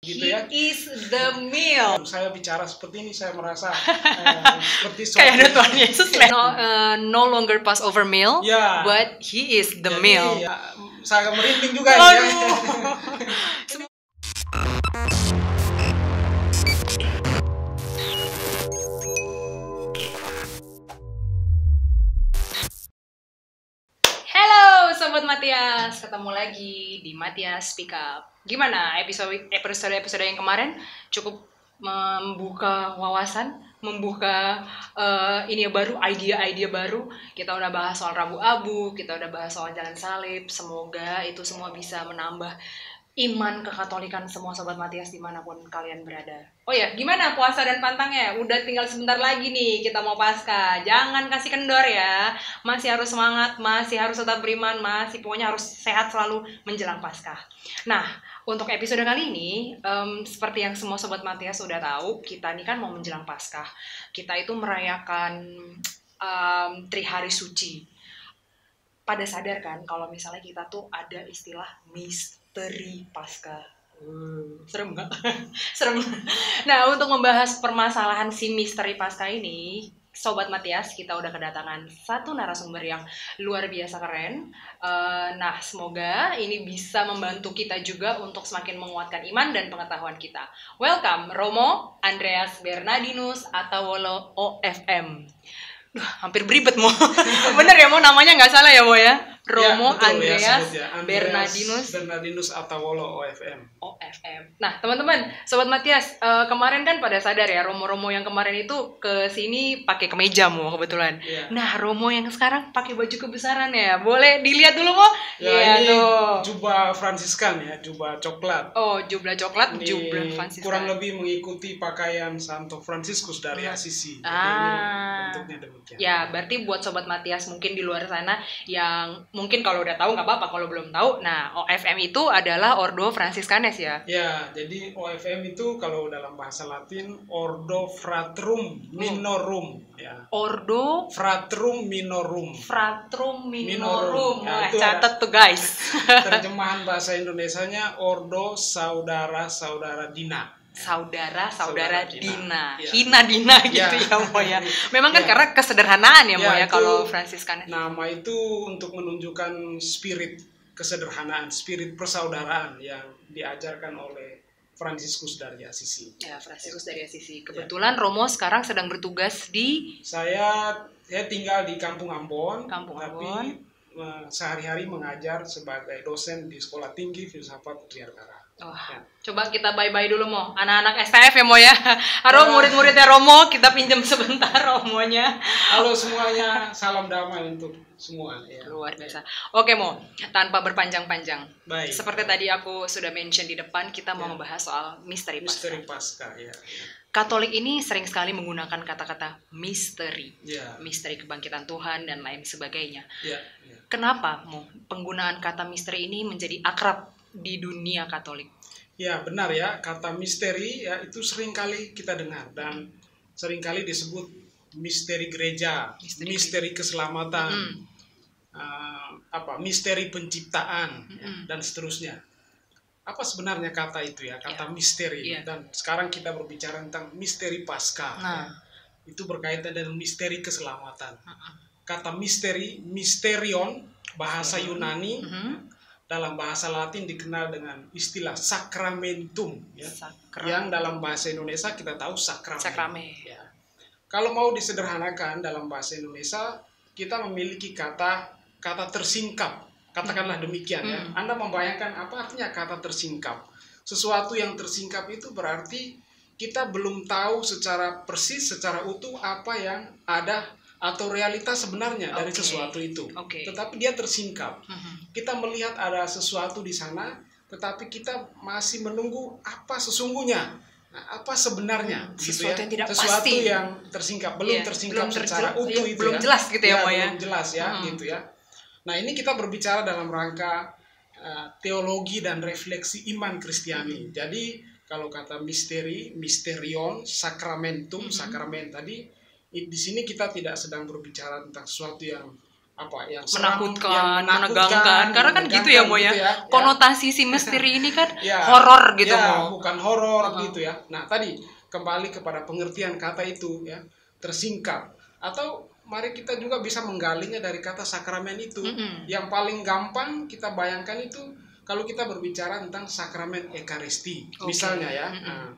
gitu He ya. is the meal. Saya bicara seperti ini, saya merasa seperti Kayak ada Tuhan Yesus no longer Passover meal, Ya. but he is the Jadi, meal. ya, saya merinding juga ini ya. Halo Sobat Matias, ketemu lagi di Matias Speak Up. Gimana episode yang kemarin? Cukup membuka wawasan, membuka ini baru, idea baru. Kita udah bahas soal Rabu Abu, kita udah bahas soal Jalan Salib. Semoga itu semua bisa menambah iman kekatolikan semua Sobat Matias dimanapun kalian berada. Oh ya, gimana puasa dan pantangnya? Udah tinggal sebentar lagi nih kita mau pasca. Jangan kasih kendor ya. Masih harus semangat, masih harus tetap beriman, masih pokoknya harus sehat selalu menjelang pasca. Nah, untuk episode kali ini, seperti yang semua Sobat Matias sudah tahu, kita ini kan mau menjelang pasca. Kita itu merayakan Trihari Suci. Pada sadar kan kalau misalnya kita tuh ada istilah misteri Paskah. Serem gak? Serem. Nah, untuk membahas permasalahan si misteri Paskah ini, Sobat Matias, kita udah kedatangan satu narasumber yang luar biasa keren. Nah, semoga ini bisa membantu kita juga untuk semakin menguatkan iman dan pengetahuan kita. Welcome, Romo Andreas Bernardinus atau Wolo OFM. Hampir beribet Mo. Bener ya Mo, namanya nggak salah ya Mo ya? Romo Ya, Andreas ya, Bernardinus atau Wolo OFM. Nah teman-teman, Sobat Matias, kemarin kan pada sadar ya Romo-Romo yang kemarin itu ke sini pakai kemeja Mo kebetulan. Ya. Nah Romo yang sekarang pakai baju kebesaran ya, boleh dilihat dulu Mo? Ya, ini tuh jubah Fransiskan ya, jubah coklat. Oh, jubah coklat, ini jubah Fransiskan. Kurang lebih mengikuti pakaian Santo Fransiskus dari Assisi. Jadi ini bentuknya demikian. Ya, berarti buat Sobat Matias mungkin di luar sana yang mungkin kalau udah tahu nggak apa-apa, kalau belum tahu, nah OFM itu adalah Ordo Franciscanes ya? Ya, jadi OFM itu kalau dalam bahasa Latin Ordo Fratrum Minorum ya. Ordo Fratrum Minorum. Fratrum Minorum. Ya, catat tuh guys. Terjemahan bahasa Indonesianya Ordo Saudara-saudara Dina. Saudara Dina. Ya. Hina Dina gitu ya Mo ya. Memang kan karena kesederhanaan ya Mo ya kalau Fransiskan. Nama itu untuk menunjukkan spirit kesederhanaan, spirit persaudaraan yang diajarkan oleh Fransiskus dari Assisi. Ya, Fransiskus dari Assisi. Kebetulan Romo sekarang sedang bertugas di Saya tinggal di Kampung Ambon. Tapi sehari-hari mengajar sebagai dosen di Sekolah Tinggi Filsafat Triarkara. Coba kita bye-bye dulu Mo, anak-anak STF ya Mo ya. Halo murid-muridnya Romo, kita pinjam sebentar Romonya. Halo semuanya, salam damai untuk semua ya. Luar biasa. Oke Mo, tanpa berpanjang-panjang. Baik. Seperti tadi aku sudah mention di depan, kita mau membahas soal misteri Paskah. Misteri Paskah ya. Katolik ini sering sekali menggunakan kata-kata misteri, ya. Misteri kebangkitan Tuhan dan lain sebagainya. Ya. Kenapa Mo penggunaan kata misteri ini menjadi akrab di dunia Katolik? Ya benar ya, kata misteri ya itu sering kali kita dengar dan sering kali disebut misteri gereja, misteri keselamatan, misteri penciptaan dan seterusnya. Apa sebenarnya kata itu ya, kata misteri? Dan sekarang kita berbicara tentang misteri Paskah. Itu berkaitan dengan misteri keselamatan. Kata misteri, mysterion, bahasa Yunani, dalam bahasa Latin dikenal dengan istilah sacramentum, ya. Yang dalam bahasa Indonesia kita tahu sakramen. Ya. Kalau mau disederhanakan dalam bahasa Indonesia, kita memiliki kata tersingkap, katakanlah demikian ya. Anda membayangkan apa artinya kata tersingkap? Sesuatu yang tersingkap itu berarti kita belum tahu secara persis, secara utuh apa yang ada atau realitas sebenarnya dari sesuatu itu. Tetapi dia tersingkap. Kita melihat ada sesuatu di sana, tetapi kita masih menunggu apa sesungguhnya. Apa sebenarnya sesuatu yang tidak sesuatu pasti, yang tersingkap, belum tersingkap secara utuh itu belum jelas gitu ya Mo ya. Belum jelas ya gitu ya. Nah, ini kita berbicara dalam rangka teologi dan refleksi iman Kristiani. Jadi kalau kata misteri, mysterion, sakramentum, sakramen tadi, di sini kita tidak sedang berbicara tentang sesuatu yang apa yang menakutkan, menegangkan, karena kan gitu ya Mo ya, konotasi si misteri ini kan horor gitu Mo. Bukan horor gitu ya. Nah tadi kembali kepada pengertian kata itu ya, tersingkap, atau mari kita juga bisa menggalinya dari kata sakramen itu. Yang paling gampang kita bayangkan itu kalau kita berbicara tentang sakramen Ekaristi misalnya ya. Nah,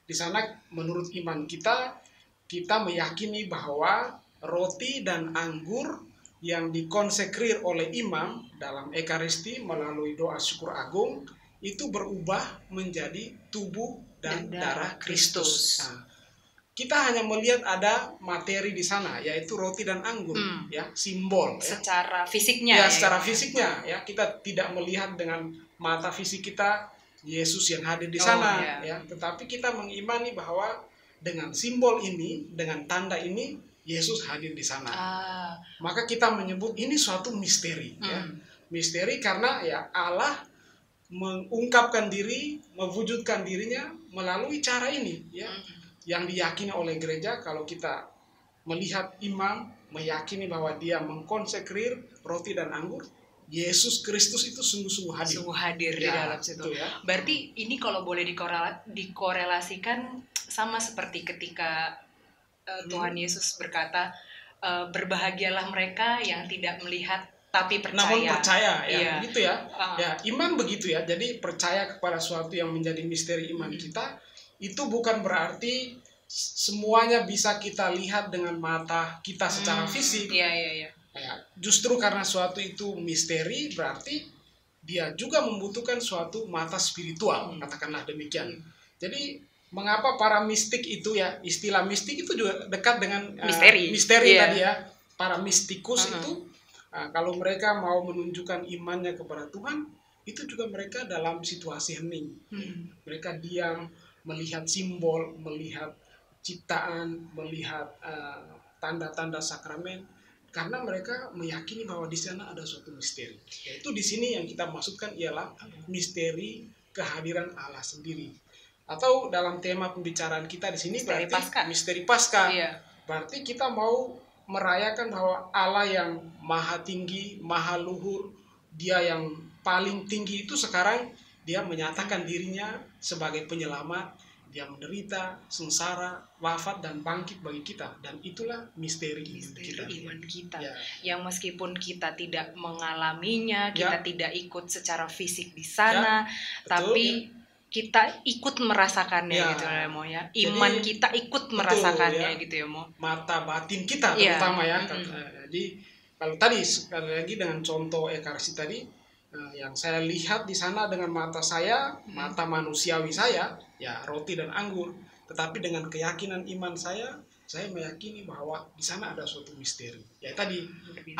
di sana menurut iman kita meyakini bahwa roti dan anggur yang dikonsekrir oleh imam dalam Ekaristi melalui doa syukur agung itu berubah menjadi tubuh dan darah Kristus. Nah, kita hanya melihat ada materi di sana, yaitu roti dan anggur, ya, simbol. Secara fisiknya. Ya, secara fisiknya, ya, kita tidak melihat dengan mata fisik kita Yesus yang hadir di sana, ya. Tetapi kita mengimani bahwa dengan simbol ini, dengan tanda ini, Yesus hadir di sana. Maka kita menyebut ini suatu misteri. Ya. Misteri karena ya Allah mengungkapkan diri, mewujudkan dirinya melalui cara ini. Ya. Yang diyakini oleh gereja kalau kita melihat imam meyakini bahwa dia mengkonsekrir roti dan anggur, Yesus Kristus itu sungguh-sungguh hadir. Sungguh hadir di dalam situ. Ya. Berarti ini kalau boleh dikorelasikan sama seperti ketika Tuhan Yesus berkata, berbahagialah mereka yang tidak melihat tapi percaya. Namun percaya, ya, begitu ya. Ya, iman begitu ya. Jadi percaya kepada sesuatu yang menjadi misteri iman kita, itu bukan berarti semuanya bisa kita lihat dengan mata kita secara fisik. Iya. Ya, justru karena suatu itu misteri, berarti dia juga membutuhkan suatu mata spiritual, katakanlah demikian. Jadi mengapa para mistik itu ya, istilah mistik itu juga dekat dengan misteri tadi ya. Para mistikus itu kalau mereka mau menunjukkan imannya kepada Tuhan, itu juga mereka dalam situasi hening. Mereka diam, melihat simbol, melihat ciptaan, melihat tanda-tanda sakramen, karena mereka meyakini bahwa di sana ada suatu misteri. Yaitu di sini yang kita maksudkan ialah misteri kehadiran Allah sendiri. Atau dalam tema pembicaraan kita di sini berarti misteri Paskah. Berarti kita mau merayakan bahwa Allah yang maha tinggi, maha luhur, dia yang paling tinggi itu sekarang dia menyatakan dirinya sebagai penyelamat. Dia menderita, sengsara, wafat dan bangkit bagi kita, dan itulah misteri iman kita. Yang meskipun kita tidak mengalaminya, kita tidak ikut secara fisik di sana, tapi kita ikut merasakannya gitu ya Mo ya. Iman jadi, kita ikut merasakannya gitu ya Mo. Mata batin kita terutama ya. Jadi kalau tadi sekali lagi dengan contoh Ekaristi tadi, yang saya lihat di sana dengan mata saya, mata manusiawi saya, ya roti dan anggur. Tetapi dengan keyakinan iman saya meyakini bahwa di sana ada suatu misteri. Ya tadi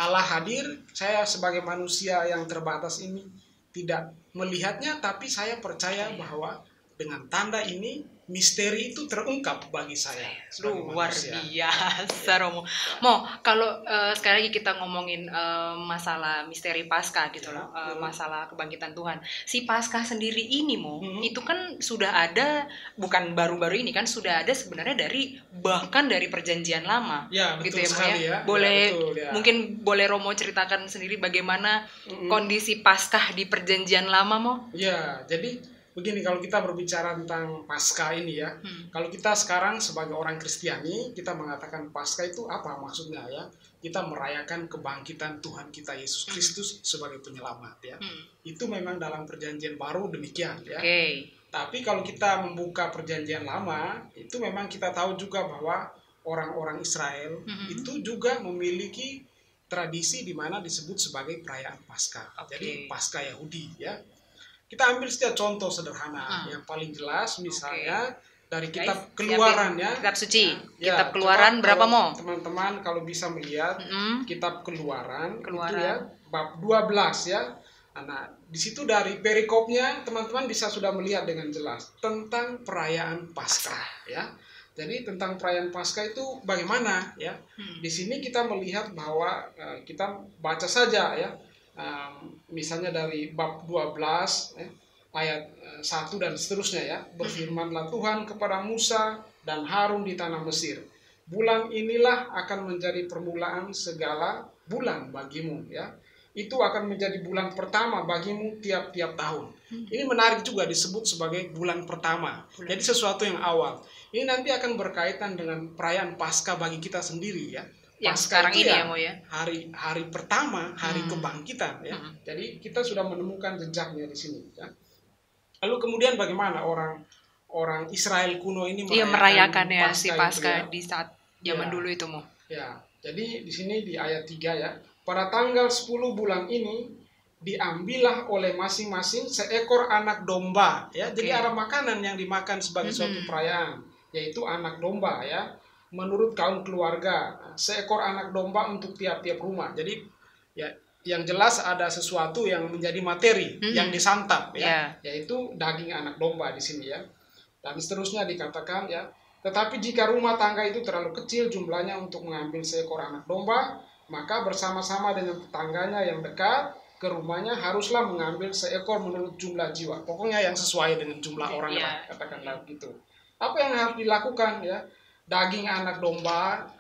Allah hadir, saya sebagai manusia yang terbatas ini tidak melihatnya, tapi saya percaya bahwa dengan tanda ini misteri itu terungkap bagi saya. Luar biasa Romo. Mo, kalau sekali lagi kita ngomongin masalah misteri Paskah gitu loh, masalah kebangkitan Tuhan. Si Paskah sendiri ini Mo, itu kan sudah ada, bukan baru-baru ini kan, sudah ada sebenarnya bahkan dari Perjanjian Lama. Ya, betul gitu sekali ya. Boleh, mungkin boleh Romo ceritakan sendiri bagaimana kondisi Paskah di Perjanjian Lama Mo? Ya, jadi begini, kalau kita berbicara tentang Paskah ini ya, kalau kita sekarang sebagai orang Kristiani, kita mengatakan Paskah itu apa maksudnya ya? Kita merayakan kebangkitan Tuhan kita Yesus Kristus sebagai penyelamat ya. Itu memang dalam Perjanjian Baru demikian ya. Tapi kalau kita membuka Perjanjian Lama, itu memang kita tahu juga bahwa orang-orang Israel itu juga memiliki tradisi di mana disebut sebagai perayaan Paskah. Jadi Paskah Yahudi ya. Kita ambil setiap contoh sederhana yang paling jelas, misalnya dari kitab Keluaran ya. Kitab suci. Kitab Keluaran berapa Mo? Teman-teman kalau bisa melihat kitab Keluaran itu ya bab 12 ya. Nah, di situ dari perikopnya teman-teman bisa sudah melihat dengan jelas tentang perayaan Paskah ya. Jadi tentang perayaan Paskah itu bagaimana ya? Di sini kita melihat bahwa kita baca saja ya. Misalnya dari bab 12 ayat 1 dan seterusnya ya. Berfirmanlah Tuhan kepada Musa dan Harun di tanah Mesir, bulan inilah akan menjadi permulaan segala bulan bagimu ya. Itu akan menjadi bulan pertama bagimu tiap-tiap tahun. Ini menarik juga disebut sebagai bulan pertama. Jadi sesuatu yang awal. Ini nanti akan berkaitan dengan perayaan Paskah bagi kita sendiri ya. Yang sekarang ini ya, Mo ya. Hari pertama, hari kebangkitan ya. Jadi kita sudah menemukan jejaknya di sini ya. Lalu kemudian bagaimana orang Israel kuno ini merayakan ya si Paskah di saat zaman dulu itu, Mo. Ya. Jadi di sini di ayat 3 ya. Pada tanggal 10 bulan ini diambillah oleh masing-masing seekor anak domba ya. Jadi ada makanan yang dimakan sebagai suatu perayaan, yaitu anak domba ya. Menurut kaum keluarga, seekor anak domba untuk tiap-tiap rumah. Jadi ya yang jelas ada sesuatu yang menjadi materi yang disantap ya, yaitu daging anak domba di sini ya. Dan seterusnya dikatakan ya, tetapi jika rumah tangga itu terlalu kecil jumlahnya untuk mengambil seekor anak domba, maka bersama-sama dengan tetangganya yang dekat ke rumahnya haruslah mengambil seekor menurut jumlah jiwa. Pokoknya yang sesuai dengan jumlah orang lah, katakanlah gitu. Apa yang harus dilakukan ya? Daging anak domba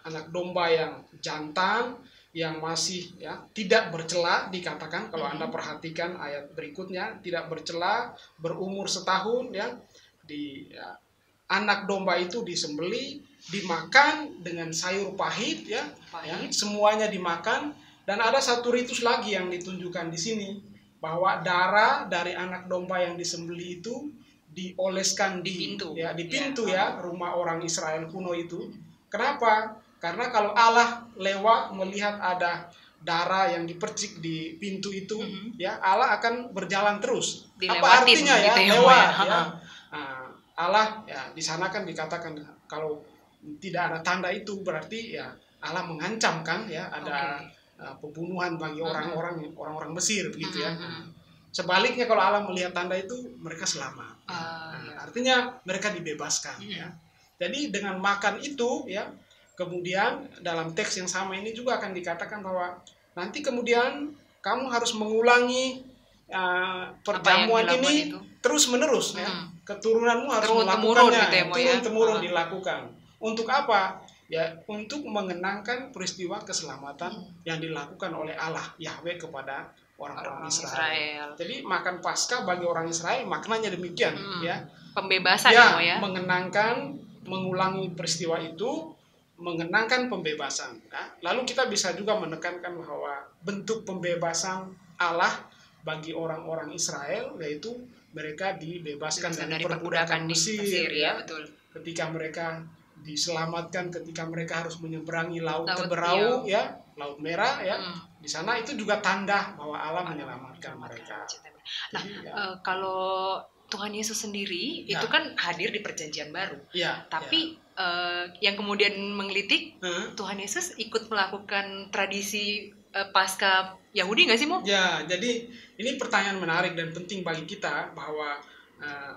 yang jantan, yang masih ya tidak bercela dikatakan, kalau Anda perhatikan ayat berikutnya, tidak bercela, berumur setahun ya. Anak domba itu disembeli, dimakan dengan sayur pahit ya, semuanya dimakan. Dan ada satu ritus lagi yang ditunjukkan di sini, bahwa darah dari anak domba yang disembeli itu dioleskan di pintu ya rumah orang Israel kuno itu. Kenapa? Karena kalau Allah lewat melihat ada darah yang dipercik di pintu itu ya, Allah akan berjalan terus. Apa artinya ya? Lewat ya. Allah ya di sana kan dikatakan kalau tidak ada tanda itu berarti ya Allah mengancam kan ya, ada pembunuhan bagi orang-orang Mesir begitu ya. Sebaliknya kalau Allah melihat tanda itu mereka selamat. Artinya mereka dibebaskan ya. Jadi dengan makan itu ya, kemudian dalam teks yang sama ini juga akan dikatakan bahwa nanti kemudian kamu harus mengulangi perjamuan ini terus menerus ya. Keturunanmu harus melakukannya, turun-temurun dilakukan. Untuk apa? Ya, untuk mengenangkan peristiwa keselamatan yang dilakukan oleh Allah Yahweh kepada orang-orang Israel. Jadi makan Paskah bagi orang Israel maknanya demikian ya. Pembebasan ya, mengenangkan, mengulangi peristiwa itu, mengenangkan pembebasan. Ya. Lalu kita bisa juga menekankan bahwa bentuk pembebasan Allah bagi orang-orang Israel yaitu mereka dibebaskan dari perbudakan Mesir ya. Betul. Ketika mereka diselamatkan, ketika mereka harus menyeberangi laut Teberau ya, Laut Merah ya. Di sana itu juga tanda bahwa Allah menyelamatkan mereka. Nah, kalau Tuhan Yesus sendiri itu kan hadir di Perjanjian Baru. Tapi yang kemudian menggelitik Tuhan Yesus ikut melakukan tradisi Paskah Yahudi nggak sih, Mo? Ya, jadi ini pertanyaan menarik dan penting bagi kita bahwa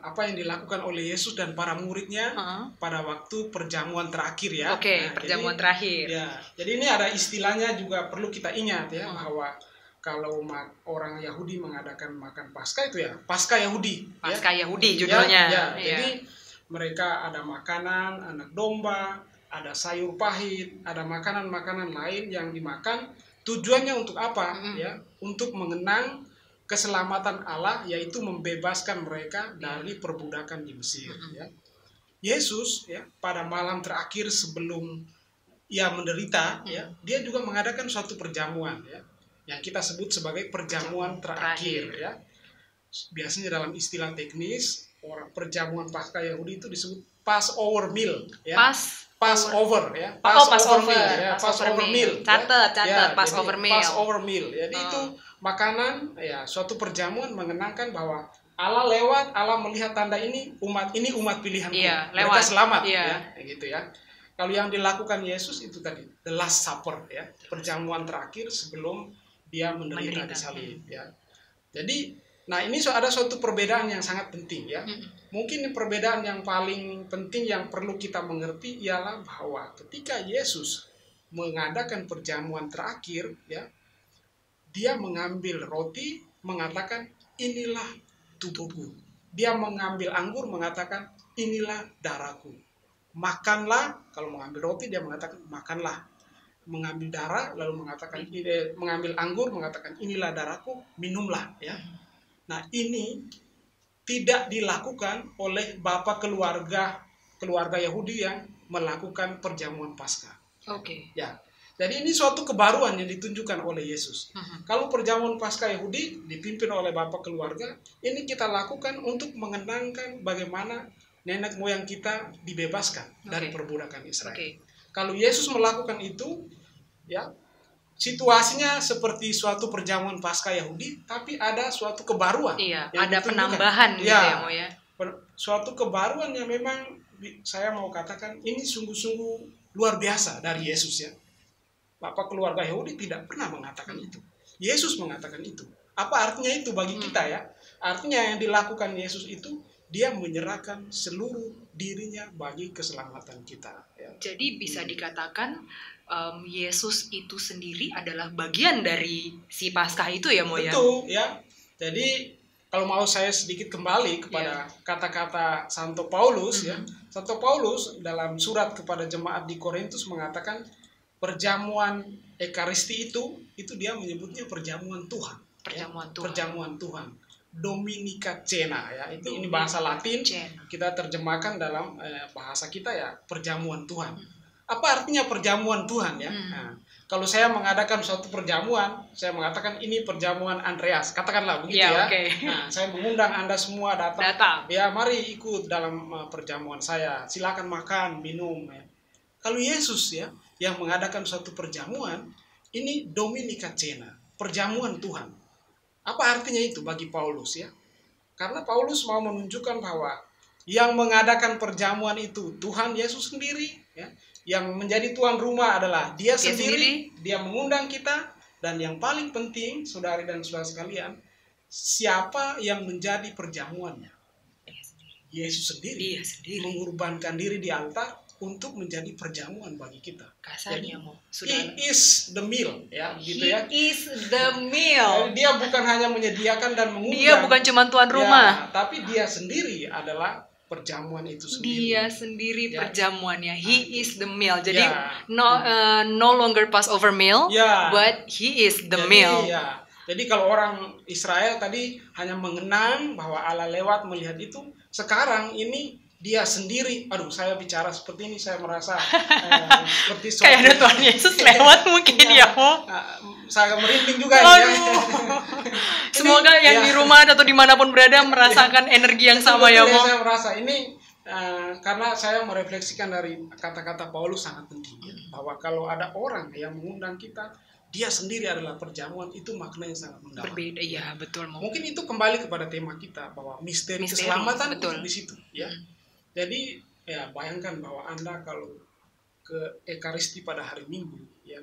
apa yang dilakukan oleh Yesus dan para muridnya pada waktu perjamuan terakhir ya. Perjamuan terakhir. Ya, jadi ini ada istilahnya juga perlu kita ingat ya, bahwa kalau orang Yahudi mengadakan makan Paskah itu ya Paskah Yahudi. Paskah Yahudi judulnya. Jadi mereka ada makanan anak domba, ada sayur pahit, ada makanan-makanan lain yang dimakan. Tujuannya untuk apa? Ya, untuk mengenang keselamatan Allah, yaitu membebaskan mereka dari perbudakan di Mesir. Ya. Yesus ya pada malam terakhir sebelum ia menderita, ya, dia juga mengadakan suatu perjamuan ya, yang kita sebut sebagai perjamuan terakhir. Ya. Biasanya dalam istilah teknis, perjamuan Paskah Yahudi itu disebut Passover meal. Ya. Passover ya, Passover meal. Catat Passover meal. Passover meal. Jadi itu makanan ya, suatu perjamuan mengenangkan bahwa Allah lewat, Allah melihat tanda ini umat pilihanku. Mereka selamat ya, gitu ya. Kalau yang dilakukan Yesus itu tadi the last supper ya, perjamuan terakhir sebelum dia menderita di salib ya. Jadi nah ini ada suatu perbedaan yang sangat penting ya. Mungkin perbedaan yang paling penting yang perlu kita mengerti ialah bahwa ketika Yesus mengadakan perjamuan terakhir ya, dia mengambil roti mengatakan inilah tubuhku. Dia mengambil anggur mengatakan inilah darahku. Makanlah, kalau mengambil roti dia mengatakan makanlah. mengambil darah lalu mengatakan mengambil anggur mengatakan inilah darahku, minumlah ya. Nah, ini tidak dilakukan oleh bapak keluarga Yahudi yang melakukan perjamuan Paskah. Oke. Ya. Jadi ini suatu kebaruan yang ditunjukkan oleh Yesus. Kalau perjamuan Paskah Yahudi dipimpin oleh bapak keluarga, ini kita lakukan untuk mengenangkan bagaimana nenek moyang kita dibebaskan dari perbudakan Israel. Kalau Yesus melakukan itu, ya situasinya seperti suatu perjamuan Paskah Yahudi, tapi ada suatu kebaruan. Iya, ada penambahan gitu ya, Mo ya. Suatu kebaruan yang memang saya mau katakan ini sungguh-sungguh luar biasa dari Yesus ya. Bapak keluarga Yahudi tidak pernah mengatakan itu. Yesus mengatakan itu. Apa artinya itu bagi kita ya? Artinya yang dilakukan Yesus itu dia menyerahkan seluruh dirinya bagi keselamatan kita. Ya. Jadi bisa dikatakan Yesus itu sendiri adalah bagian dari si Paskah itu ya, Mo ya? Betul ya. Jadi kalau mau saya sedikit kembali kepada kata-kata Santo Paulus ya. Santo Paulus dalam surat kepada jemaat di Korintus mengatakan perjamuan Ekaristi itu dia menyebutnya perjamuan Tuhan. Perjamuan Tuhan. Dominica Cena ya. Ini bahasa Latin. Kita terjemahkan dalam bahasa kita ya perjamuan Tuhan. Apa artinya perjamuan Tuhan ya? Nah, kalau saya mengadakan suatu perjamuan, saya mengatakan ini perjamuan Andreas, katakanlah begitu ya. Nah, saya mengundang Anda semua datang. Ya, mari ikut dalam perjamuan saya. Silakan makan, minum ya. Kalau Yesus ya yang mengadakan suatu perjamuan, ini Dominica Cena, perjamuan Tuhan. Apa artinya itu bagi Paulus ya? Karena Paulus mau menunjukkan bahwa yang mengadakan perjamuan itu Tuhan Yesus sendiri ya. Yang menjadi tuan rumah adalah dia sendiri, dia mengundang kita, dan yang paling penting saudari dan saudara sekalian, siapa yang menjadi perjamuannya? Yesus sendiri. Dia sendiri mengorbankan diri di altar untuk menjadi perjamuan bagi kita. Kasarnya Mo. He is the meal ya, gitu ya. He is the meal. Jadi dia bukan hanya menyediakan dan mengundang. Dia bukan cuma tuan rumah. Ya, tapi dia sendiri adalah perjamuan itu sendiri. Dia sendiri perjamuannya. He is the meal. Jadi no longer Passover meal, but he is the meal. Ya. Jadi kalau orang Israel tadi hanya mengenang bahwa Allah lewat melihat itu, sekarang ini dia sendiri. Aduh, saya bicara seperti ini saya merasa seperti kayak ada Tuhan Yesus lewat mungkin ya, Mo. Saya merinding juga ya. Semoga yang di rumah atau dimanapun berada merasakan energi yang sama ya, Mo. Saya merasa ini karena saya merefleksikan dari kata-kata Paulus sangat penting bahwa kalau ada orang yang mengundang kita, dia sendiri adalah perjamuan, itu maknanya sangat mendalam. Berbeda, ya betul. Mungkin itu kembali kepada tema kita bahwa misteri keselamatan itu di situ, ya. Jadi ya bayangkan bahwa Anda kalau ke Ekaristi pada hari Minggu, ya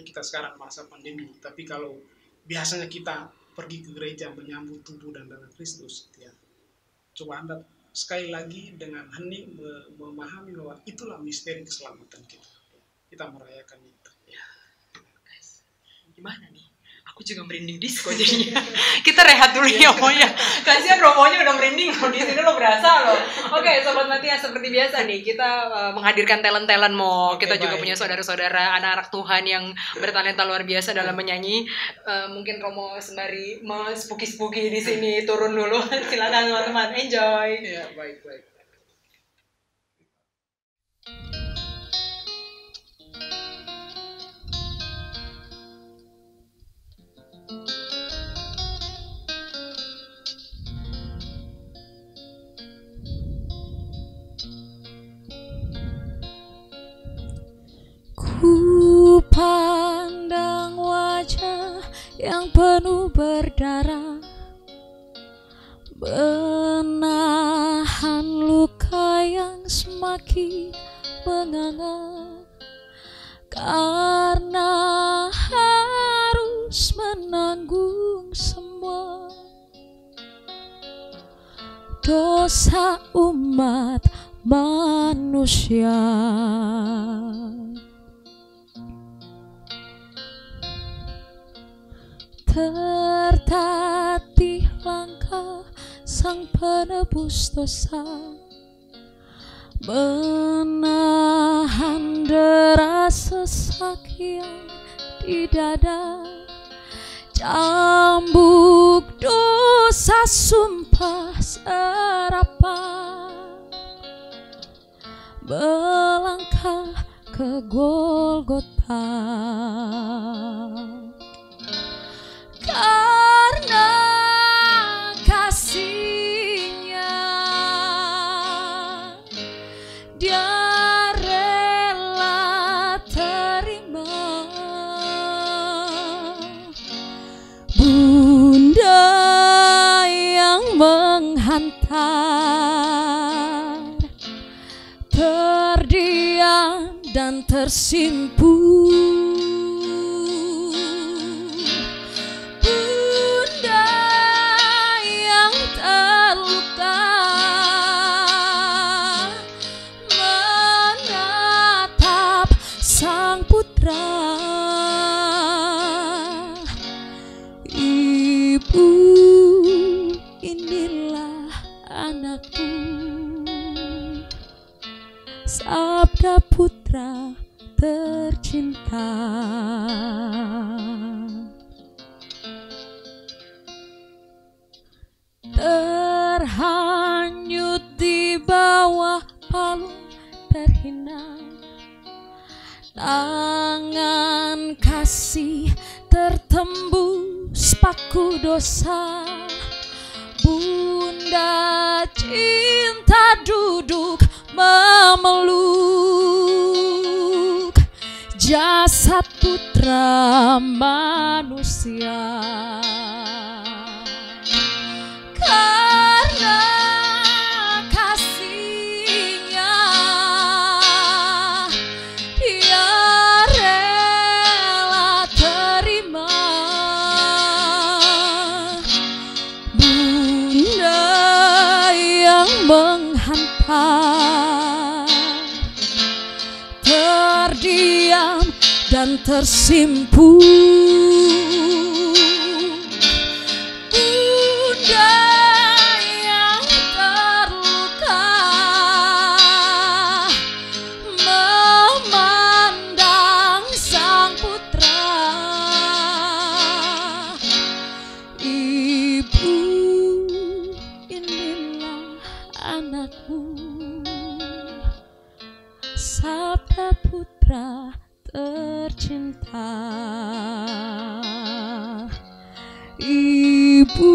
kita sekarang masa pandemi, tapi kalau biasanya kita pergi ke gereja menyambut tubuh dan darah Kristus, ya coba Anda sekali lagi dengan hening memahami bahwa itulah misteri keselamatan kita. Kita merayakan itu. Ya. Gimana nih? Aku juga merinding disco jadinya. Kita rehat dulu ya, Mo ya. Kasihan Romonya udah merinding, di sini lo berasa lo. Oke, Sobat Matias, seperti biasa nih kita menghadirkan talent-talent Mo. Kita juga punya saudara-saudara anak-anak Tuhan yang bertalenta luar biasa dalam menyanyi. Mungkin Romo sembari spooky-spooky di sini turun dulu. Silakan teman-teman, enjoy. Ya, baik. Ku pandang wajah yang penuh berdarah, menahan luka yang semakin menganga, karena harus menanggung semua dosa umat manusia. Tertatih langkah Sang Penebus dosa, menahan deras sesak yang di dada, cambuk dosa sumpah serapah, melangkah ke Golgota. Karena kasih-Nya Dia rela terima. Bunda yang menghantar, terdiam dan tersimpul. Bunda yang terluka, menatap Sang Putra. Ibu, inilah anakku, sabda putra tercinta. Terhanyut di bawah palung terhina, tangan kasih tertembus paku dosa. Bunda cinta duduk memeluk jasad putra manusia. Karena kasih-Nya Dia rela terima. Bunda yang menghantar, terdiam dan tersimpul. Bunda yang terluka, memandang Sang Putra. Ibu, inilah anakmu, sabda putra tercinta. Ibu,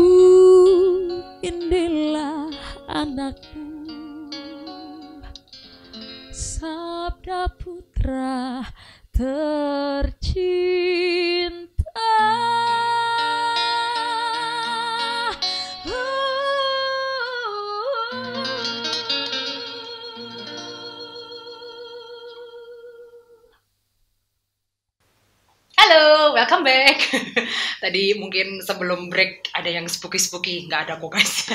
inilah anakmu, sabda putra tercinta. Halo, welcome back. Tadi mungkin sebelum break ada yang spooky-spooky, nggak ada kok guys.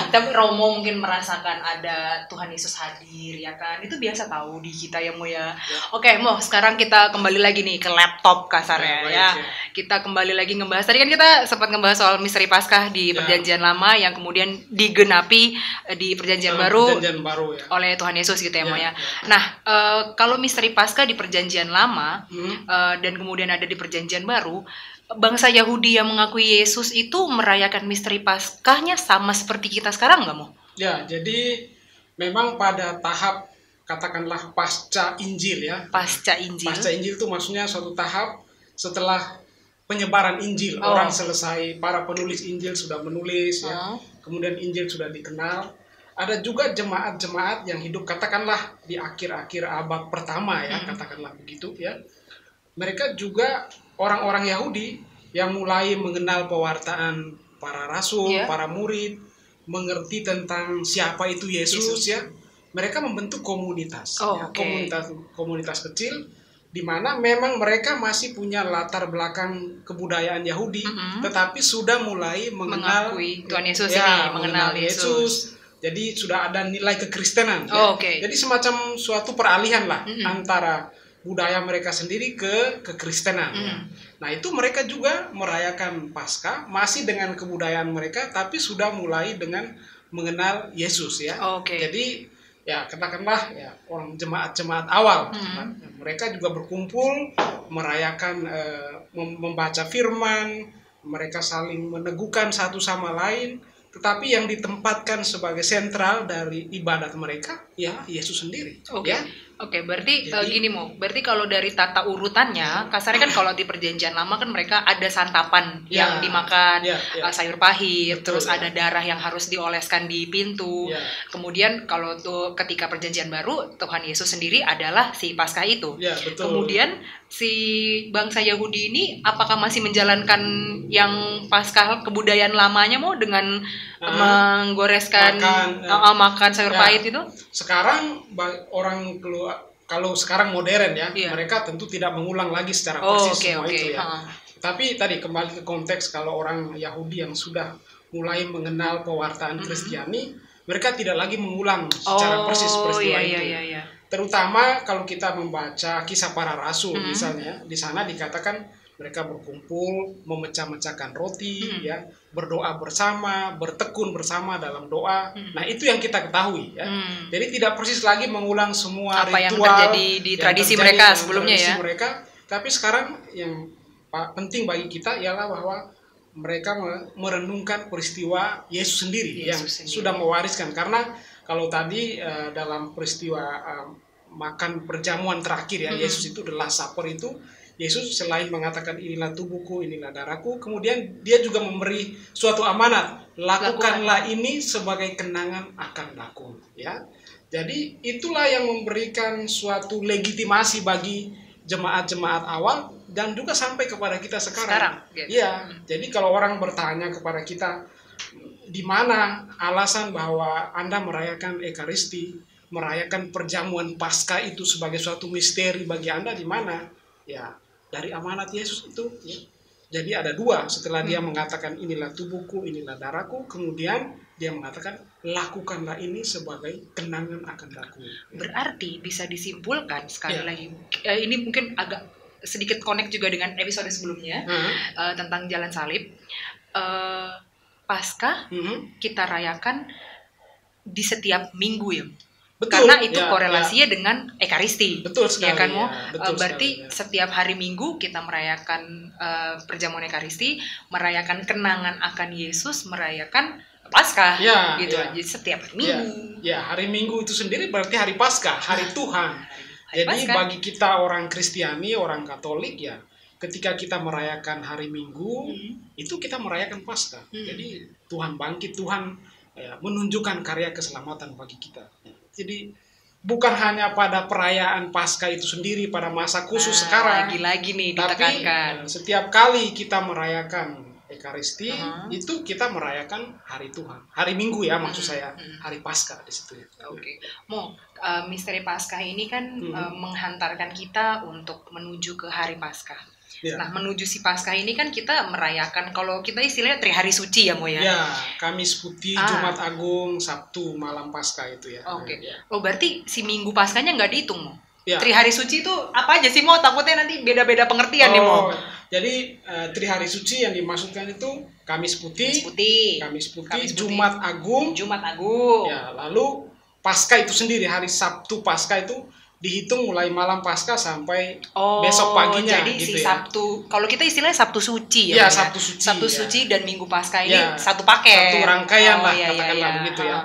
Tapi Romo mungkin merasakan ada Tuhan Yesus hadir, ya kan? Itu biasa tahu di kita ya Mo ya. Oke Mo, sekarang kita kembali lagi nih ke laptop kasarnya ya. Kita kembali lagi ngebahas, tadi kan kita sempat ngebahas soal misteri Paskah di Perjanjian Lama yang kemudian digenapi di Perjanjian Baru ya, oleh Tuhan Yesus gitu ya Mo ya. Nah, kalau misteri Paskah di Perjanjian Lama dan kemudian ada di Perjanjian Baru, bangsa Yahudi yang mengakui Yesus itu merayakan misteri Paskahnya sama seperti kita sekarang nggak Mo? Ya, jadi memang pada tahap katakanlah pasca Injil ya. Pasca Injil. Pasca Injil itu maksudnya suatu tahap setelah penyebaran Injil. Orang selesai, para penulis Injil sudah menulis ya. Kemudian Injil sudah dikenal. Ada juga jemaat-jemaat yang hidup katakanlah di akhir-akhir abad pertama ya, katakanlah begitu ya. Mereka juga orang-orang Yahudi yang mulai mengenal pewartaan para rasul, para murid, mengerti tentang siapa itu Yesus ya. Mereka membentuk komunitas, komunitas kecil di mana memang mereka masih punya latar belakang kebudayaan Yahudi, tetapi sudah mulai mengenal Tuhan Yesus ini, mengenal Yesus. Jadi sudah ada nilai kekristenan. Jadi semacam suatu peralihan lah antara budaya mereka sendiri ke kekristenan. Ya. Nah itu mereka juga merayakan Paskah masih dengan kebudayaan mereka, tapi sudah mulai dengan mengenal Yesus ya. Jadi ya katakanlah ya orang jemaat-jemaat awal, mereka juga berkumpul merayakan, membaca firman, mereka saling meneguhkan satu sama lain, tetapi yang ditempatkan sebagai sentral dari ibadat mereka ya Yesus sendiri. Oke. Ya. Oke, berarti Jadi- gini Mo, berarti kalau dari tata urutannya, kasarnya kan kalau di perjanjian lama kan mereka ada santapan Ya. yang dimakan, Ya, ya. sayur pahit, Betul, terus ya. ada darah yang harus dioleskan di pintu. Ya. Kemudian kalau tuh ketika perjanjian baru, Tuhan Yesus sendiri adalah si Paskah itu. Ya, betul. Kemudian si bangsa Yahudi ini apakah masih menjalankan yang Paskah kebudayaan lamanya Mo dengan menggoreskan makan sayur Ya. pahit itu? Sekarang orang kalau sekarang modern ya, Iya. mereka tentu tidak mengulang lagi secara Oh, persis oke, semua oke. itu ya. Ha. Tapi tadi kembali ke konteks, kalau orang Yahudi yang sudah mulai mengenal pewartaan Kristiani, mereka tidak lagi mengulang secara persis peristiwa itu. Iya. Terutama kalau kita membaca Kisah Para Rasul misalnya, di sana dikatakan mereka berkumpul, memecah-mecahkan roti, ya, berdoa bersama, bertekun bersama dalam doa. Nah, itu yang kita ketahui ya. Jadi tidak persis lagi mengulang semua Apa yang ritual terjadi di yang tradisi terjadi mereka dalam sebelumnya tradisi ya. mereka. Tapi sekarang yang penting bagi kita ialah bahwa mereka merenungkan peristiwa Yesus sendiri yang sudah mewariskan. Karena kalau tadi dalam peristiwa makan perjamuan terakhir ya, Yesus itu the Last Supper itu, Yesus selain mengatakan inilah tubuhku, inilah darahku, kemudian dia juga memberi suatu amanat, lakukanlah ini sebagai kenangan akan aku, ya. Jadi itulah yang memberikan suatu legitimasi bagi jemaat-jemaat awal dan juga sampai kepada kita sekarang. Iya. Jadi kalau orang bertanya kepada kita, di mana alasan bahwa Anda merayakan Ekaristi, merayakan perjamuan Paskah itu sebagai suatu misteri bagi Anda, di mana? Ya, dari amanat Yesus itu. Ya. Jadi ada dua, setelah dia mengatakan inilah tubuhku, inilah darahku, kemudian dia mengatakan lakukanlah ini sebagai kenangan akan aku. Berarti bisa disimpulkan sekali lagi, ini mungkin agak sedikit connect juga dengan episode sebelumnya tentang Jalan Salib. Paskah kita rayakan di setiap minggu ya. Betul, karena itu korelasinya dengan Ekaristi. Betul sekali. Ya kan, Mo? Betul berarti sekali, setiap hari Minggu kita merayakan perjamuan Ekaristi, merayakan kenangan akan Yesus, merayakan Paskah, gitu. Jadi setiap hari Minggu. Ya, hari Minggu itu sendiri berarti hari Paskah, hari Tuhan. Jadi Paskah. bagi kita orang Kristiani, orang Katolik ya, ketika kita merayakan hari Minggu, itu kita merayakan Paskah. Jadi Tuhan bangkit, Tuhan menunjukkan karya keselamatan bagi kita. Jadi bukan hanya pada perayaan Paskah itu sendiri pada masa khusus sekarang. Lagi-lagi nih Tapi ditekankan. setiap kali kita merayakan Ekaristi, itu kita merayakan hari Tuhan. Hari Minggu ya maksud saya, hari Paskah di situ. Oke. Mo, misteri Paskah ini kan menghantarkan kita untuk menuju ke hari Paskah. Ya. Nah, menuju si Paskah ini kan kita merayakan, kalau kita istilahnya Trihari Suci ya, Mo ya. Ya, Kamis Putih, Jumat Agung, Sabtu malam Paskah itu ya. Oke. Ya. Oh, berarti si Minggu Paskahnya nggak dihitung, Mo? Ya. Trihari Suci itu apa aja sih, Mo? Takutnya nanti beda-beda pengertian nih, Mo. Jadi Trihari Suci yang dimaksudkan itu Kamis Putih, Kamis Putih, Jumat Agung, Ya, lalu Paskah itu sendiri, hari Sabtu Paskah itu dihitung mulai malam Paskah sampai besok paginya. Jadi gitu si ya. Sabtu, kalau kita istilahnya Sabtu Suci ya. Iya, Sabtu Suci. Sabtu Suci dan Minggu Paskah ini Ya. satu paket. Satu rangkaian lah, iya, katakanlah iya. begitu ya.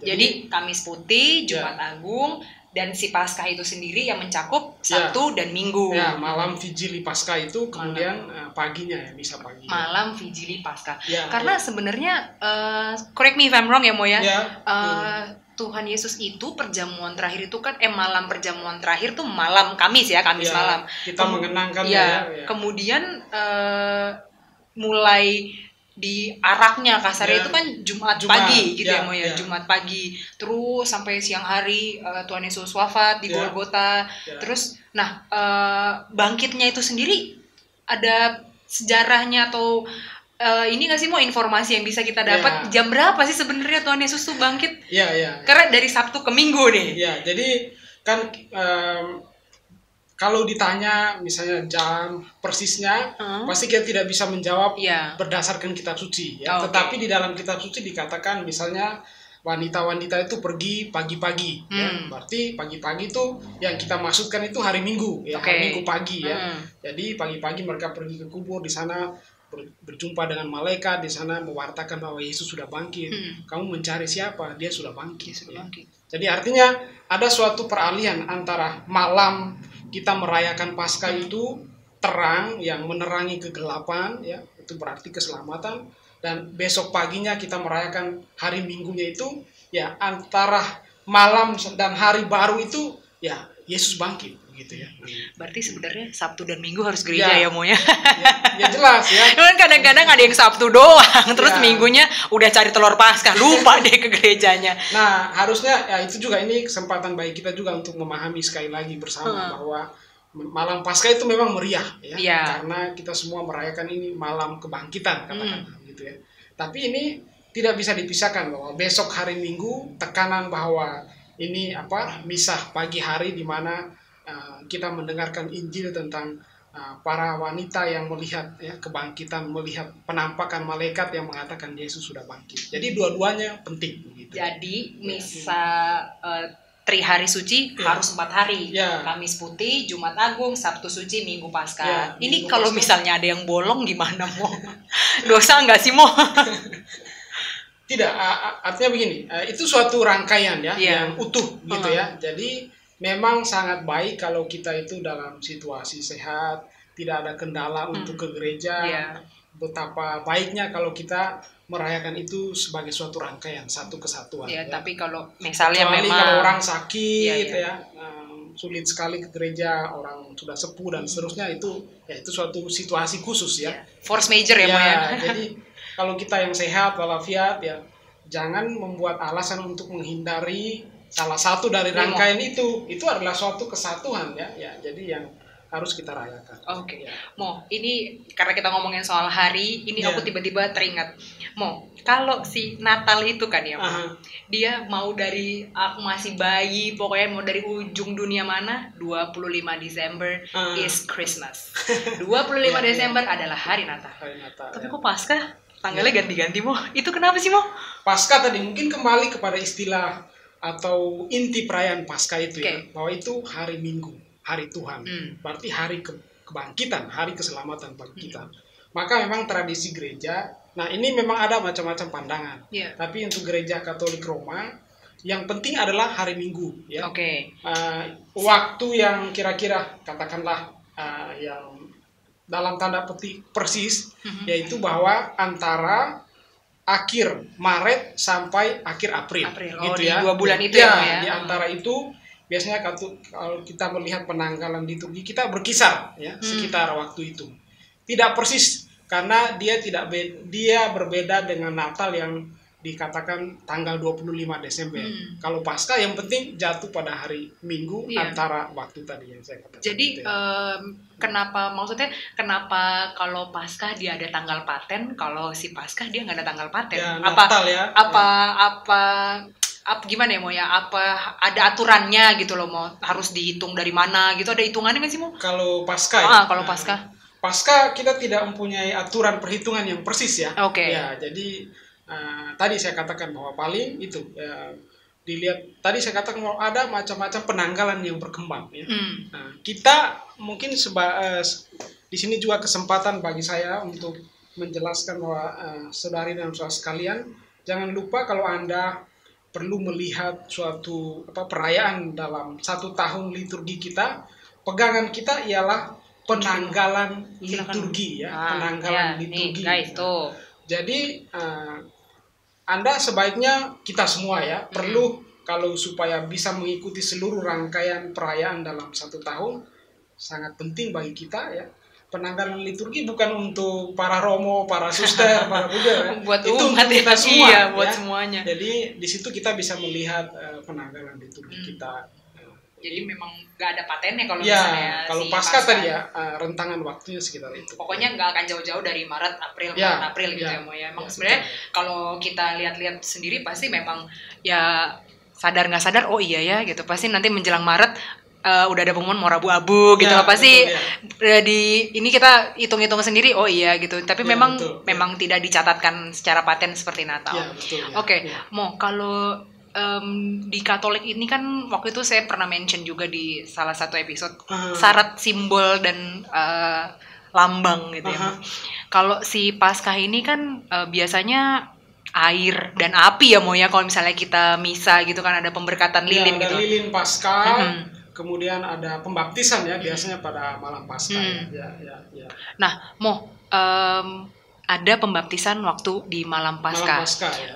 Jadi Kamis Putih, Jumat Agung, dan si Paskah itu sendiri yang mencakup Sabtu dan Minggu. Ya, malam Vigili Paskah itu kemudian paginya ya, misa pagi. Malam Vigili Paskah. Ya, Karena sebenarnya correct me if I'm wrong ya, Mo ya. Tuhan Yesus itu perjamuan terakhir itu kan malam perjamuan terakhir tuh malam Kamis ya, Kamis malam. Kita mengenangkan ya. Kemudian mulai diaraknya kasarnya itu kan Jumat pagi gitu ya, Mo ya. Jumat pagi terus sampai siang hari Tuhan Yesus wafat di Golgota. Terus bangkitnya itu sendiri ada sejarahnya atau ini nggak sih, Mo, informasi yang bisa kita dapat jam berapa sih sebenarnya Tuhan Yesus tuh bangkit? Iya. Karena dari Sabtu ke Minggu nih. Iya, jadi kan kalau ditanya misalnya jam persisnya, pasti kita tidak bisa menjawab berdasarkan kitab suci. Ya. Tetapi di dalam kitab suci dikatakan misalnya wanita-wanita itu pergi pagi-pagi ya. Berarti pagi-pagi itu yang kita maksudkan itu hari Minggu ya, hari Minggu pagi ya. Jadi pagi-pagi mereka pergi ke kubur, di sana berjumpa dengan malaikat, di sana mewartakan bahwa Yesus sudah bangkit. Kamu mencari siapa? Dia sudah bangkit. Ya. Jadi artinya ada suatu peralihan antara malam kita merayakan Paskah itu terang yang menerangi kegelapan ya, itu berarti keselamatan. Dan besok paginya kita merayakan hari Minggunya itu ya, antara malam dan hari baru itu ya Yesus bangkit gitu ya. Berarti sebenarnya Sabtu dan Minggu harus gereja ya Mo ya. Ya jelas ya. Cuman kadang-kadang ada yang Sabtu doang, terus Minggunya udah cari telur Paskah, lupa deh ke gerejanya. Nah, harusnya ya itu juga, ini kesempatan bagi kita juga untuk memahami sekali lagi bersama bahwa malam Paskah itu memang meriah ya. Karena kita semua merayakan ini malam kebangkitan katakan gitu ya. Tapi ini tidak bisa dipisahkan bahwa besok hari Minggu tekanan bahwa ini misah pagi hari di mana kita mendengarkan Injil tentang para wanita yang melihat ya, kebangkitan, melihat penampakan malaikat yang mengatakan Yesus sudah bangkit. Jadi dua-duanya penting gitu. Jadi misa Trihari Suci harus 4 hari. Kamis Putih, Jumat Agung, Sabtu Suci, Minggu Paskah. Ini kalau misalnya ada yang bolong gimana Mo? Dosa nggak sih Mo? Tidak, artinya begini, itu suatu rangkaian ya, yang utuh gitu ya. Jadi memang sangat baik kalau kita itu dalam situasi sehat, tidak ada kendala untuk ke gereja. Betapa baiknya kalau kita merayakan itu sebagai suatu rangkaian, satu kesatuan. Ya. Tapi kalau misalnya kecuali kalau orang sakit sulit sekali ke gereja, orang sudah sepuh dan seterusnya, itu suatu situasi khusus ya. Force major ya Mo ya. Jadi kalau kita yang sehat walafiat ya, jangan membuat alasan untuk menghindari salah satu dari rangkaian itu adalah suatu kesatuan ya. Jadi yang harus kita rayakan. Mo, ini karena kita ngomongin soal hari, ini aku tiba-tiba teringat. Mo, kalau si Natal itu kan ya, Mo, dia mau dari aku masih bayi, pokoknya mau dari ujung dunia mana, 25 Desember is Christmas. 25 Desember adalah hari Natal. Tapi kok Paskah tanggalnya ganti-ganti Mo? Itu kenapa sih Mo? Paskah tadi mungkin kembali kepada istilah atau inti perayaan Paskah itu ya, bahwa itu hari Minggu, hari Tuhan, berarti hari kebangkitan, hari keselamatan bagi kita. Maka memang tradisi gereja, nah ini memang ada macam-macam pandangan. Tapi untuk gereja Katolik Roma, yang penting adalah hari Minggu, ya. Waktu yang kira-kira katakanlah yang dalam tanda petik persis, yaitu bahwa antara akhir Maret sampai akhir April. Gitu ya. Di 2 bulan itu ya. Di antara itu biasanya kalau kita melihat penanggalan liturgi kita berkisar ya, sekitar waktu itu. Tidak persis karena dia berbeda dengan Natal yang dikatakan tanggal 25 Desember. Kalau Paskah yang penting jatuh pada hari Minggu antara waktu tadi yang saya katakan. Jadi kenapa kalau Paskah dia ada tanggal paten, kalau si Paskah dia nggak ada tanggal paten? Gimana ya Mo ya? Apa ada aturannya gitu loh Mo? Harus dihitung dari mana gitu? Ada hitungannya nggak sih Mo? Kalau Paskah ya? Kalau Paskah. Paskah kita tidak mempunyai aturan perhitungan yang persis ya. Ya, jadi tadi saya katakan bahwa paling itu dilihat, tadi saya katakan bahwa ada macam-macam penanggalan yang berkembang ya. Kita mungkin di sini juga kesempatan bagi saya untuk menjelaskan bahwa saudari dan saudara sekalian, jangan lupa kalau Anda perlu melihat suatu perayaan dalam 1 tahun liturgi kita, pegangan kita ialah penanggalan liturgi ya, penanggalan liturgi. Jadi Anda sebaiknya, kita semua ya, perlu kalau supaya bisa mengikuti seluruh rangkaian perayaan dalam 1 tahun, sangat penting bagi kita ya. Penanggalan liturgi bukan untuk para romo, para suster, para buddha ya. Buat itu untuk kita semua. Iya, buat semuanya. Jadi di situ kita bisa melihat penanggalan liturgi kita. Jadi memang nggak ada patennya kalau misalnya kalau Paskah tadi ya, rentangan waktunya sekitar itu. Pokoknya nggak akan jauh-jauh dari Maret, April gitu ya Mo ya. Emang sebenarnya kalau kita lihat-lihat sendiri pasti memang ya sadar nggak sadar, oh iya ya gitu. Pasti nanti menjelang Maret udah ada pengumuman mau Rabu-Abu gitu, pasti di ini kita hitung-hitung sendiri, oh iya gitu. Tapi memang tidak dicatatkan secara paten seperti Natal. Oke. Mo, kalau di Katolik ini kan waktu itu saya pernah mention juga di salah satu episode syarat simbol dan lambang gitu ya. Kalau si Paskah ini kan biasanya air dan api ya Mo ya, kalau misalnya kita misa gitu kan ada pemberkatan lilin gitu. Lilin Paskah, kemudian ada pembaptisan ya biasanya pada malam Paskah ya. Nah, Mo, ada pembaptisan waktu di malam Paskah.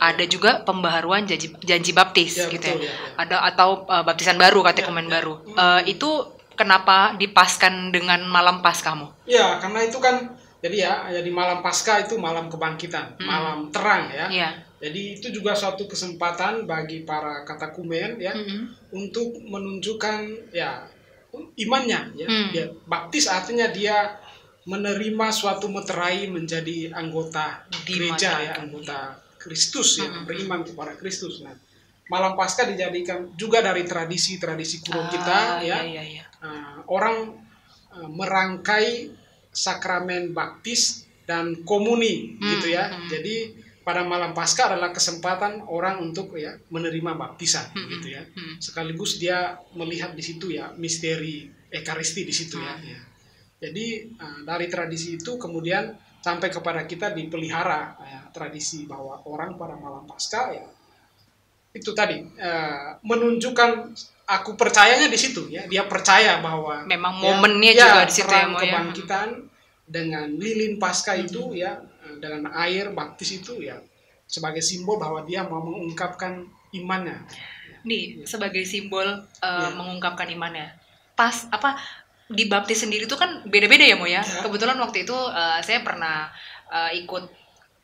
Ada juga pembaharuan janji baptis gitu ya. Ada atau baptisan baru, katekomen baru. Itu kenapa dipaskan dengan malam Paskah Mo? Ya, karena itu kan jadi malam Paskah itu malam kebangkitan, malam terang ya. Jadi itu juga suatu kesempatan bagi para katakumen ya untuk menunjukkan ya imannya ya. Baptis artinya dia menerima suatu meterai menjadi anggota gereja ya, anggota Kristus ya, beriman kepada Kristus. Nah, malam Paskah dijadikan juga dari tradisi kuno kita ya. Orang merangkai sakramen baptis dan komuni gitu ya. Jadi pada malam Paskah adalah kesempatan orang untuk ya menerima baptisan gitu ya. Sekaligus dia melihat di situ ya misteri Ekaristi di situ ya. Jadi dari tradisi itu kemudian sampai kepada kita dipelihara ya, tradisi bahwa orang pada malam Paskah ya itu tadi menunjukkan aku percayanya di situ ya, dia percaya bahwa memang momennya juga di situ ya, kebangkitan dengan lilin Paskah itu ya, dengan air baptis itu ya sebagai simbol bahwa dia mau mengungkapkan imannya. Nih sebagai simbol mengungkapkan imannya. Pas di baptis sendiri itu kan beda-beda ya Mo ya. Kebetulan waktu itu saya pernah ikut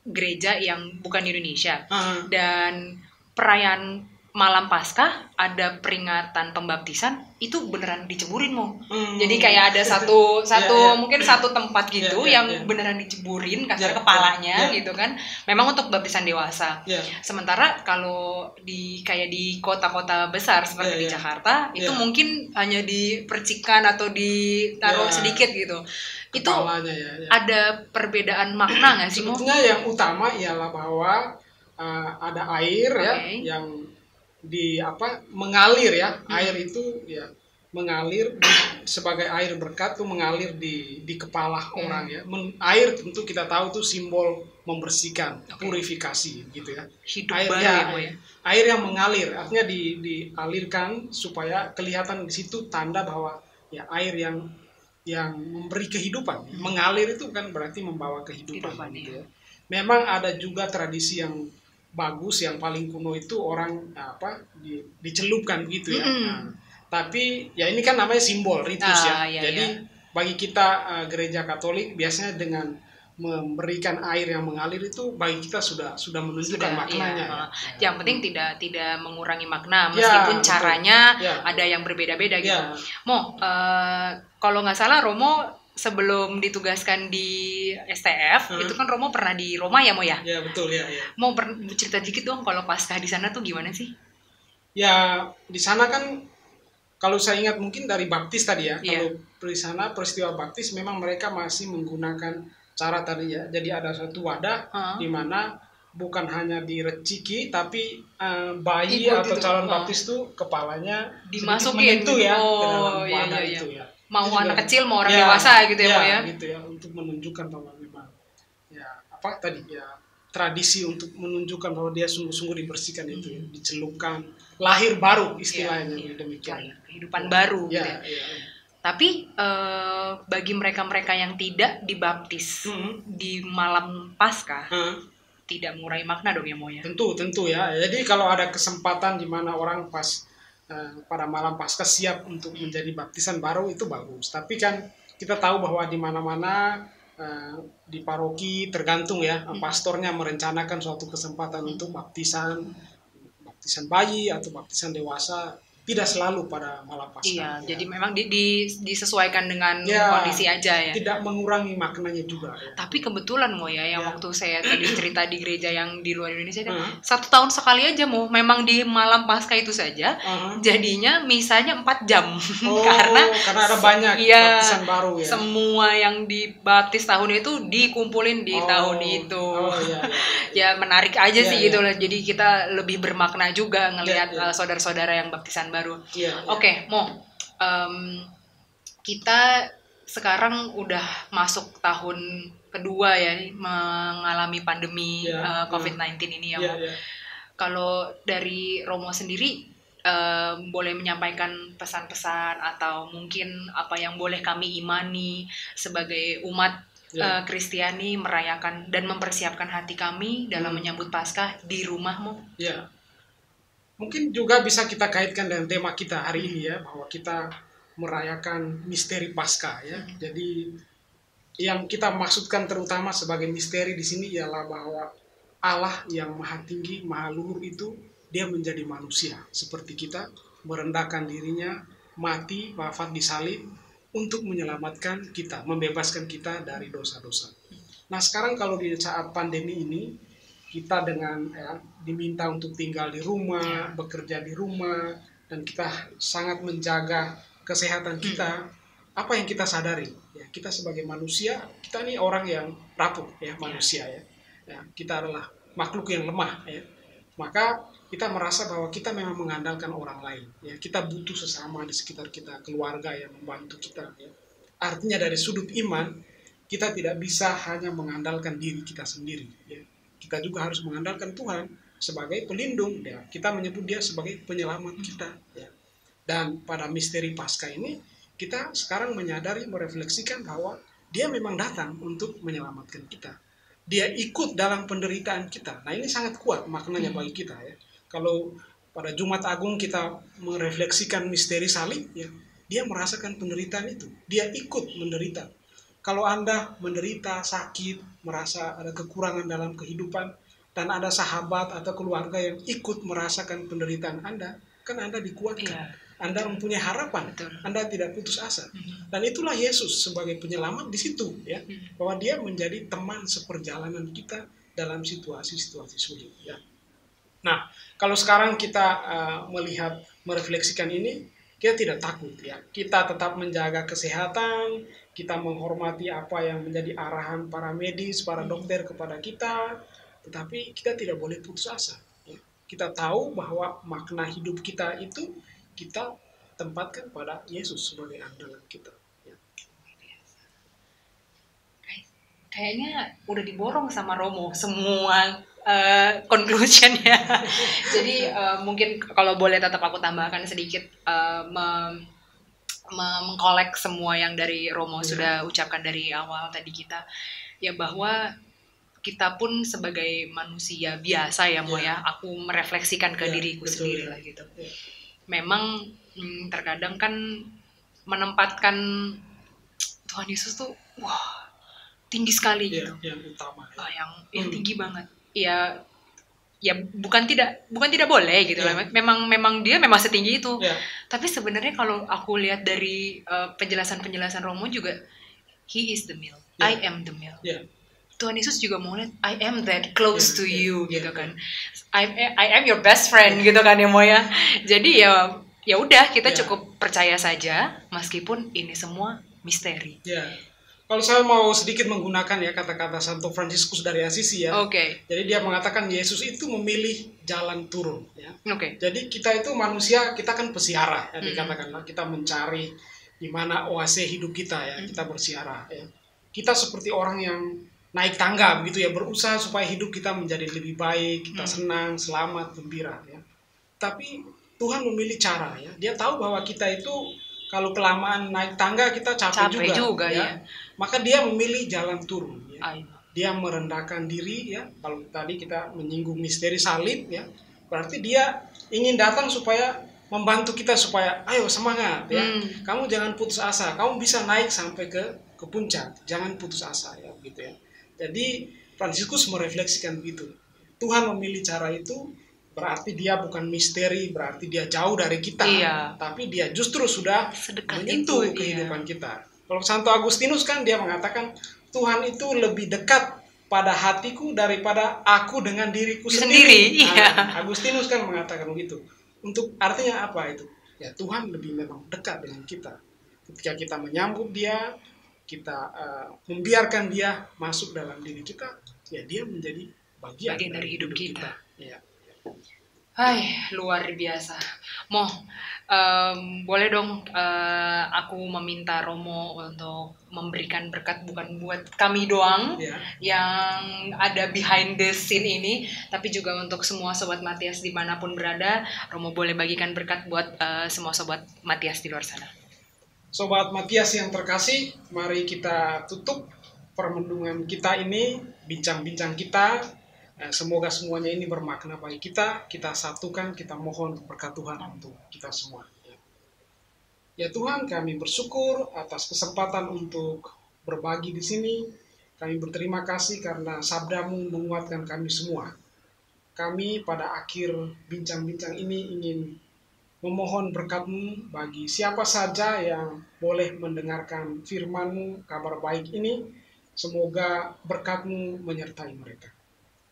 gereja yang bukan di Indonesia dan perayaan malam Paskah ada peringatan pembaptisan itu beneran diceburin Mo. Jadi kayak ada satu mungkin satu tempat gitu yang beneran diceburin kasar kepalanya gitu kan. Memang untuk baptisan dewasa. Sementara kalau kayak di kota-kota besar seperti di Jakarta itu mungkin hanya dipercikan atau ditaruh sedikit gitu. Itu ada perbedaan makna nggak sih Mo? Sebetulnya yang utama ialah bahwa ada air ya yang mengalir ya. Air itu ya mengalir sebagai air berkat tuh mengalir di kepala orang ya. Air tentu kita tahu tuh simbol membersihkan, purifikasi gitu ya. Air yang mengalir artinya dialirkan supaya kelihatan di situ tanda bahwa ya air yang memberi kehidupan. Mengalir itu kan berarti membawa kehidupan gitu ya. Memang ada juga tradisi yang bagus yang paling kuno itu orang dicelupkan gitu ya. Tapi ya ini kan namanya simbol ritus ya. Jadi bagi kita gereja Katolik biasanya dengan memberikan air yang mengalir itu bagi kita sudah menunjukkan maknanya. Yang penting tidak mengurangi makna meskipun caranya ada yang berbeda-beda gitu. Mo, kalau nggak salah Romo sebelum ditugaskan di STF itu kan Romo pernah di Roma ya Mo ya? Ya betul ya. Mau cerita dikit dong kalau Paskah di sana tuh gimana sih? Ya di sana kan kalau saya ingat mungkin dari baptis tadi ya. Kalau di sana peristiwa baptis memang mereka masih menggunakan cara tadi ya. Jadi ada suatu wadah di mana bukan hanya direciki tapi bayi atau calon baptis tuh kepalanya dimasukin gitu ya ke dalam wadah itu ya. Mau anak kecil mau orang dewasa gitu ya Mo ya. Gitu ya untuk menunjukkan bahwa memang tradisi untuk menunjukkan bahwa dia sungguh-sungguh dibersihkan itu ya, dicelupkan lahir baru istilahnya demikian. Kehidupan baru gitu ya. Tapi bagi mereka-mereka yang tidak dibaptis di malam Paskah tidak mengurangi makna dong ya Mo ya. Tentu ya. Jadi kalau ada kesempatan di mana orang pada malam Paskah siap untuk menjadi baptisan baru itu bagus. Tapi kan kita tahu bahwa di mana-mana di paroki tergantung ya pastornya merencanakan suatu kesempatan untuk baptisan bayi atau baptisan dewasa tidak selalu pada malam Paskah. Iya, ya. jadi memang disesuaikan dengan kondisi aja ya. Tidak mengurangi maknanya juga. Ya. Tapi kebetulan yang waktu saya tadi cerita di gereja yang di luar Indonesia, 1 tahun sekali aja memang di malam Paskah itu saja, jadinya misanya 4 jam. karena ada banyak baptisan baru ya. Semua yang dibaptis tahun itu dikumpulin di tahun itu. Ya menarik aja sih gitu lah. Jadi kita lebih bermakna juga ngelihat saudara-saudara yang baptisan baru. Oke, kita sekarang udah masuk tahun kedua ya mengalami pandemi COVID-19 ini ya. Kalau dari Romo sendiri boleh menyampaikan pesan-pesan atau mungkin apa yang boleh kami imani sebagai umat Kristiani merayakan dan mempersiapkan hati kami dalam menyambut Paskah di rumahmu? Ya. Mungkin juga bisa kita kaitkan dengan tema kita hari ini ya, bahwa kita merayakan misteri Paskah ya. Jadi yang kita maksudkan terutama sebagai misteri di sini ialah bahwa Allah yang maha tinggi, maha luhur itu dia menjadi manusia seperti kita, merendahkan dirinya, mati, wafat di salib untuk menyelamatkan kita, membebaskan kita dari dosa-dosa. Nah sekarang kalau di saat pandemi ini kita dengan diminta untuk tinggal di rumah, bekerja di rumah, dan kita sangat menjaga kesehatan kita. Apa yang kita sadari? Ya, kita sebagai manusia, kita ini orang yang rapuh, ya manusia ya. Kita adalah makhluk yang lemah, ya. Maka kita merasa bahwa kita memang mengandalkan orang lain. Ya, kita butuh sesama di sekitar kita, keluarga yang membantu kita. Ya. Artinya dari sudut iman, kita tidak bisa hanya mengandalkan diri kita sendiri. Ya. Kita juga harus mengandalkan Tuhan sebagai pelindung. Ya. Kita menyebut Dia sebagai penyelamat kita. Ya. Dan pada misteri Paskah ini, kita sekarang menyadari, merefleksikan bahwa Dia memang datang untuk menyelamatkan kita. Dia ikut dalam penderitaan kita. Nah ini sangat kuat maknanya bagi kita ya. Kalau pada Jumat Agung kita merefleksikan misteri salib, ya, Dia merasakan penderitaan itu. Dia ikut menderita. Kalau Anda menderita, sakit, merasa ada kekurangan dalam kehidupan, dan ada sahabat atau keluarga yang ikut merasakan penderitaan Anda, kan Anda dikuatkan. Anda mempunyai harapan. Betul. Anda tidak putus asa. Dan itulah Yesus sebagai penyelamat di situ, ya, bahwa Dia menjadi teman seperjalanan kita dalam situasi-situasi sulit. Ya. Nah, kalau sekarang kita melihat, merefleksikan ini, kita tidak takut, ya. Kita tetap menjaga kesehatan. Kita menghormati apa yang menjadi arahan para medis, para dokter kepada kita, tetapi kita tidak boleh putus asa. Ya. Kita tahu bahwa makna hidup kita itu kita tempatkan pada Yesus sebagai andalan kita. Ya. Kayaknya udah diborong sama Romo semua conclusion-nya. Jadi mungkin kalau boleh tetap aku tambahkan sedikit, mengkolek semua yang dari Romo sudah ucapkan dari awal tadi kita, ya bahwa kita pun sebagai manusia biasa ya Mo ya, aku merefleksikan ke diriku sendiri lah gitu. Memang terkadang kan menempatkan Tuhan Yesus tuh tinggi sekali gitu. Yang utama. Yang tinggi banget. Ya bukan tidak boleh gitu lah. Memang dia memang setinggi itu. Tapi sebenarnya kalau aku lihat dari penjelasan Romo juga, He is the meal. I am the meal. Tuhan Yesus juga mau lihat, I am that close to you gitu kan. I am your best friend gitu kan ya Mo ya. Jadi ya udah kita cukup percaya saja meskipun ini semua misteri. Kalau saya mau sedikit menggunakan ya kata-kata Santo Fransiskus dari Assisi ya. Jadi dia mengatakan Yesus itu memilih jalan turun ya. Jadi kita itu manusia, kita kan pesiarah ya, dikatakanlah kita mencari di mana oase hidup kita ya, kita bersiarah ya. Kita seperti orang yang naik tangga begitu ya, berusaha supaya hidup kita menjadi lebih baik, kita senang, selamat, gembira ya. Tapi Tuhan memilih cara ya. Dia tahu bahwa kita itu kalau kelamaan naik tangga kita capek juga ya. Maka Dia memilih jalan turun ya. Dia merendahkan diri ya. Kalau tadi kita menyinggung misteri salib ya, berarti Dia ingin datang supaya membantu kita supaya ayo semangat ya. Kamu jangan putus asa. Kamu bisa naik sampai ke puncak. Jangan putus asa ya gitu ya. Jadi Fransiskus merefleksikan begitu. Tuhan memilih cara itu berarti dia bukan misteri, berarti dia jauh dari kita. Tapi dia justru sudah menyentuh kehidupan kita. Kalau Santo Agustinus kan dia mengatakan Tuhan itu lebih dekat pada hatiku daripada aku dengan diriku sendiri. Agustinus kan mengatakan begitu. Untuk artinya apa itu? Ya Tuhan lebih memang dekat dengan kita. Ketika kita menyambut dia, kita membiarkan dia masuk dalam diri kita, ya dia menjadi bagian dari hidup kita. Ya. Hai, luar biasa. Boleh dong aku meminta Romo untuk memberikan berkat bukan buat kami doang yang ada behind the scene ini, tapi juga untuk semua Sobat Matias dimanapun berada. Romo boleh bagikan berkat buat semua Sobat Matias di luar sana. Sobat Matias yang terkasih, mari kita tutup permendungan kita ini, bincang-bincang kita. Semoga semuanya ini bermakna bagi kita. Kita satukan, kita mohon berkat Tuhan untuk kita semua. Ya Tuhan, kami bersyukur atas kesempatan untuk berbagi di sini. Kami berterima kasih karena sabda-Mu menguatkan kami semua. Kami pada akhir bincang-bincang ini ingin memohon berkat-Mu bagi siapa saja yang boleh mendengarkan firman-Mu, kabar baik ini. Semoga berkat-Mu menyertai mereka.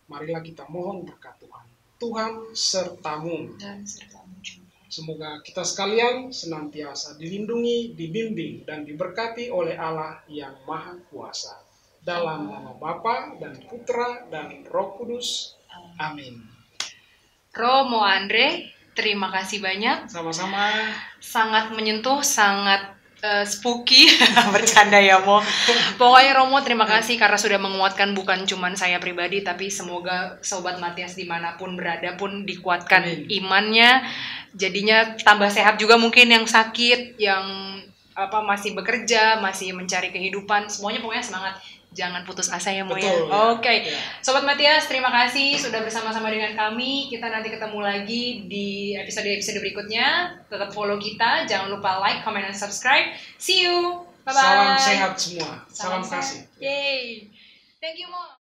Marilah kita mohon berkat Tuhan. Tuhan sertamu. Dan sertamu juga. Semoga kita sekalian senantiasa dilindungi, dibimbing, dan diberkati oleh Allah yang Maha Kuasa. Dalam nama Bapa dan Putra dan Roh Kudus. Amin. Romo Andre, terima kasih banyak. Sama-sama. Sangat menyentuh, sangat spooky. Bercanda ya Mo. Pokoknya Romo terima kasih karena sudah menguatkan bukan cuman saya pribadi, tapi semoga Sobat Matias dimanapun berada pun dikuatkan imannya, jadinya tambah sehat juga mungkin yang sakit, yang masih bekerja, masih mencari kehidupan, semuanya pokoknya semangat. Jangan putus asa ya Mo ya. Oke. Sobat Matias, terima kasih sudah bersama-sama dengan kami. Kita nanti ketemu lagi di episode-episode berikutnya. Tetap follow kita, jangan lupa like, comment, dan subscribe. See you. Bye-bye. Salam sehat semua. Salam kasih. Yay. Thank you Mo.